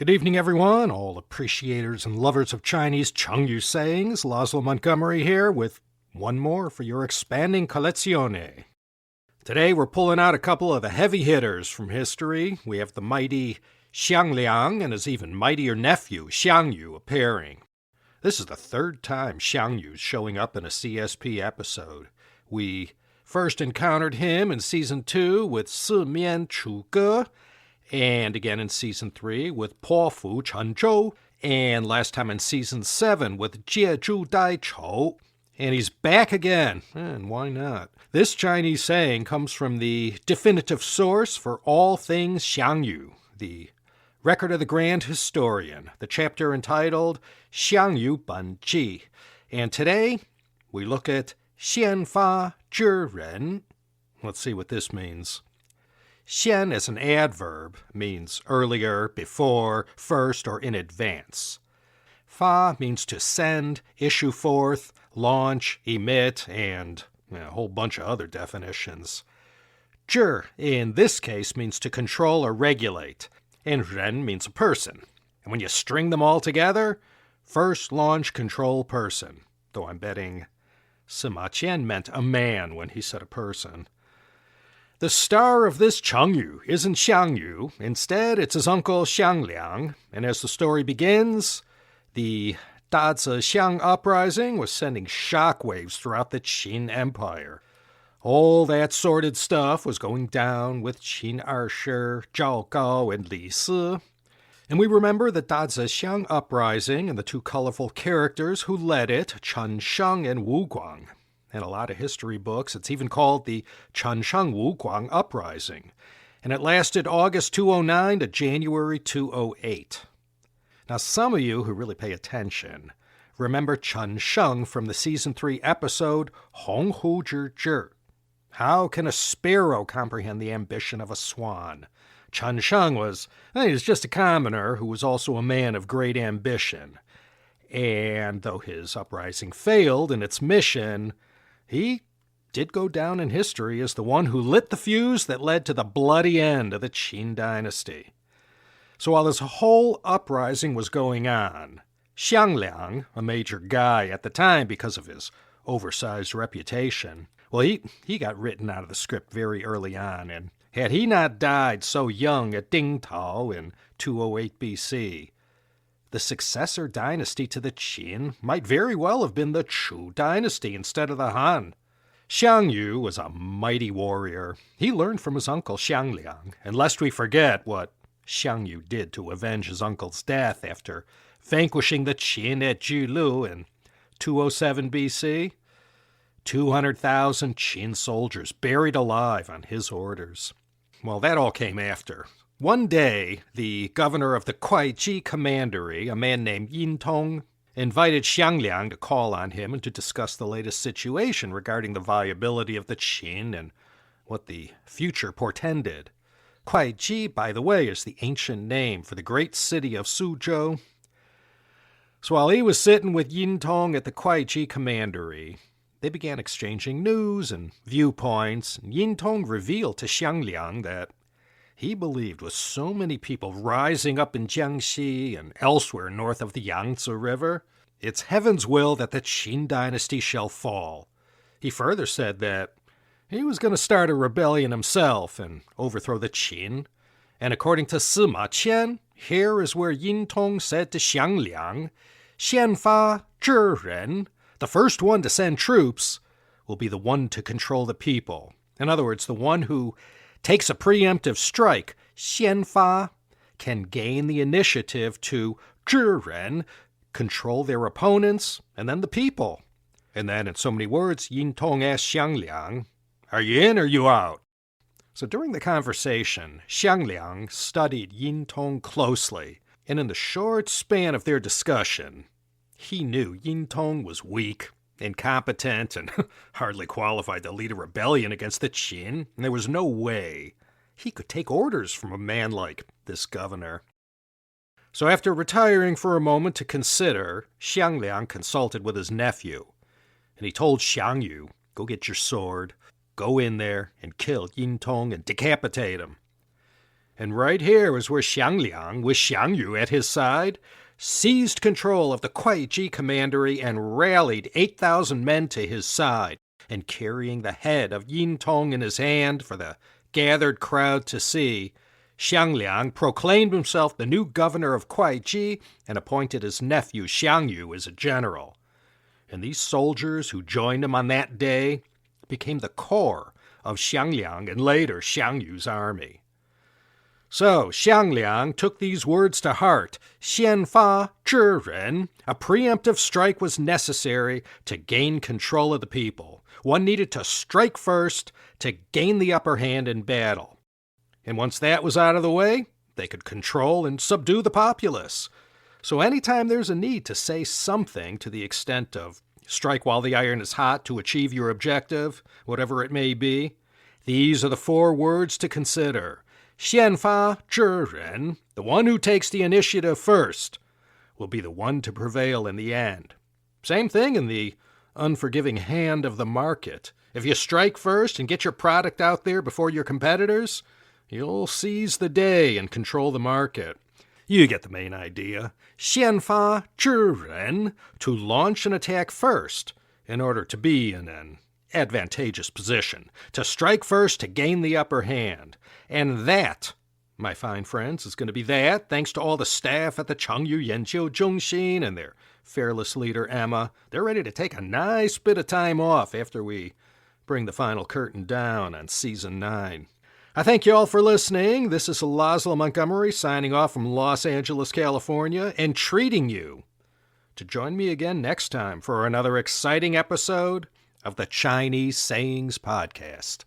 Good evening, everyone, all appreciators and lovers of Chinese chengyu sayings. Laszlo Montgomery here with one more for your expanding collezione. Today we're pulling out a couple of the heavy hitters from history. We have the mighty Xiang Liang and his even mightier nephew, Xiang Yu, appearing. This is the third time Xiang Yu's showing up in a CSP episode. We first encountered him in Season 2 with Simian Chu Ge, and again in Season 3 with Po Fu Chen Zhou, and last time in Season 7 with Jie Zhu Dai Chou. And he's back again, and why not? This Chinese saying comes from the definitive source for all things Xiang Yu, the Record of the Grand Historian, the chapter entitled Xiang Yu Ban Ji. And today we look at Xiān Fā Zhì Rén. Let's see what this means. Xian as an adverb means earlier, before, first, or in advance. Fa means to send, issue forth, launch, emit, and a whole bunch of other definitions. Zhì, in this case, means to control or regulate, and Ren means a person. And when you string them all together, first launch control person, though I'm betting Sima Qian meant a man when he said a person. The star of this chengyu isn't Xiang Yu. Instead, it's his uncle Xiang Liang. And as the story begins, the Dazi Xiang uprising was sending shockwaves throughout the Qin Empire. All that sordid stuff was going down with Qin Ershi, Zhao Gao, and Li Si. And we remember the Dazi Xiang uprising and the two colorful characters who led it, Chen Sheng and Wu Guang. In a lot of history books, it's even called the Chen Sheng Wu Guang Uprising, and it lasted August 209 to January 208. Now, some of you who really pay attention remember Chen Sheng from the Season 3 episode Hong Hu Zhi Zhi. How can a sparrow comprehend the ambition of a swan? Chen Sheng was just a commoner who was also a man of great ambition. And though his uprising failed in its mission, he did go down in history as the one who lit the fuse that led to the bloody end of the Qin Dynasty. So while this whole uprising was going on, Xiang Liang, a major guy at the time because of his oversized reputation, well, he got written out of the script very early on, and had he not died so young at Dingtao in 208 BC, the successor dynasty to the Qin might very well have been the Chu dynasty instead of the Han. Xiang Yu was a mighty warrior. He learned from his uncle Xiang Liang, and lest we forget what Xiang Yu did to avenge his uncle's death after vanquishing the Qin at Jilu in 207 BC, 200,000 Qin soldiers buried alive on his orders. Well, that all came after. One day, the governor of the Kuai-ji commandery, a man named Yin Tong, invited Xiang Liang to call on him and to discuss the latest situation regarding the viability of the Qin and what the future portended. Kuai-ji, by the way, is the ancient name for the great city of Suzhou. So while he was sitting with Yin Tong at the Kuai-ji commandery, they began exchanging news and viewpoints, and Yin Tong revealed to Xiang Liang that he believed with so many people rising up in Jiangxi and elsewhere north of the Yangtze River, it's heaven's will that the Qin dynasty shall fall. He further said that he was going to start a rebellion himself and overthrow the Qin. And according to Sima Qian, here is where Yin Tong said to Xiang Liang, Xiān Fā Zhì Rén, the first one to send troops, will be the one to control the people. In other words, the one who takes a preemptive strike, Xiān Fā, can gain the initiative to Zhì Rén, control their opponents, and then the people. And then, in so many words, Yin Tong asked Xiang Liang, are you in or you out? So during the conversation, Xiang Liang studied Yin Tong closely, and in the short span of their discussion, he knew Yin Tong was weak, incompetent, and hardly qualified to lead a rebellion against the Qin, and there was no way he could take orders from a man like this governor. So after retiring for a moment to consider, Xiang Liang consulted with his nephew, and he told Xiang Yu, go get your sword, go in there and kill Yin Tong and decapitate him. And right here is where Xiang Liang, with Xiang Yu at his side, seized control of the Kuai-ji commandery and rallied 8,000 men to his side, and carrying the head of Yin Tong in his hand for the gathered crowd to see, Xiang Liang proclaimed himself the new governor of Kuai-ji and appointed his nephew Xiang Yu as a general. And these soldiers who joined him on that day became the core of Xiang Liang and later Xiang Yu's army. So Xiang Liang took these words to heart.先发制人, a preemptive strike was necessary to gain control of the people. One needed to strike first to gain the upper hand in battle. And once that was out of the way, they could control and subdue the populace. So anytime there's a need to say something to the extent of strike while the iron is hot to achieve your objective, whatever it may be, these are the 4 words to consider. 先发制人, the one who takes the initiative first, will be the one to prevail in the end. Same thing in the unforgiving hand of the market. If you strike first and get your product out there before your competitors, you'll seize the day and control the market. You get the main idea. 先发制人, to launch an attack first in order to be in an advantageous position, to strike first to gain the upper hand. And that, my fine friends, is going to be that, thanks to all the staff at the Chengyu Yanjiu Zhongxin and their fearless leader Emma. They're ready to take a nice bit of time off after we bring the final curtain down on Season 9. I thank you all for listening. This is Laszlo Montgomery signing off from Los Angeles, California, and treating you to join me again next time for another exciting episode of the Chinese Sayings Podcast.